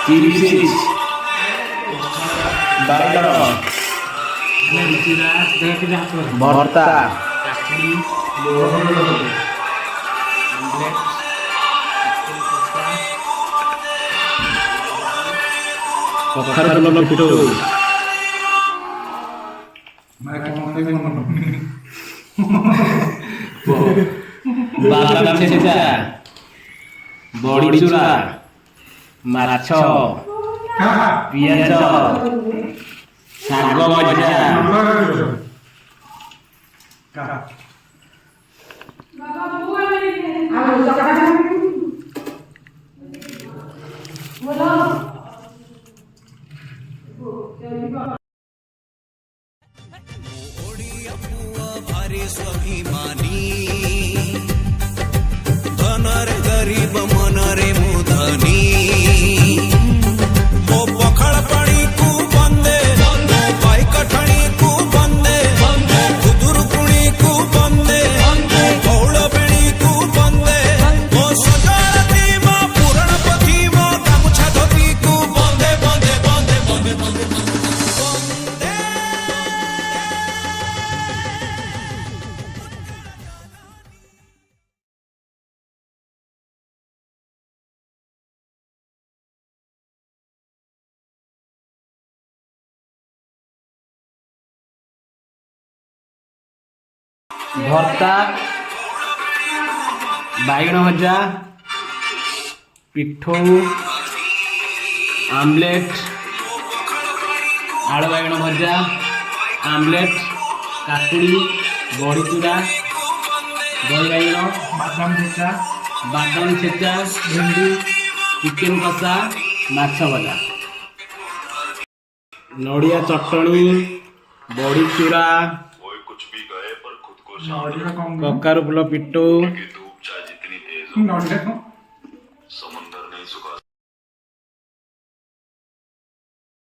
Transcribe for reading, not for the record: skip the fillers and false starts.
chilli fish बाइगण भर्ता कखर फूल पिठो बादाम छेचा बड़ी चूरा माछ पियाज शाग भजा स्वाभिमानी धनर गरीब मनरे मुधनी मो पखड़ पानी को बंदे पाई कठणी को बंदे खुदुर कुणी को बंदे कौड़ बेणी को बंदे मो सजारती मो पुरण पथी मो गामुछा धोती को बंदे बंदे बंदे बंदे बंदे भर्ता बाइगण भजा पिठो आमलेट आलू बाइगण भजा आमलेट काकुड़ी बड़ी चूड़ा दही बाइगण बादाम छेचा भेंडी चिकेन कषा माछ भजा नड़िया चटनी बड़ी चूड़ा कखार फूल पिठो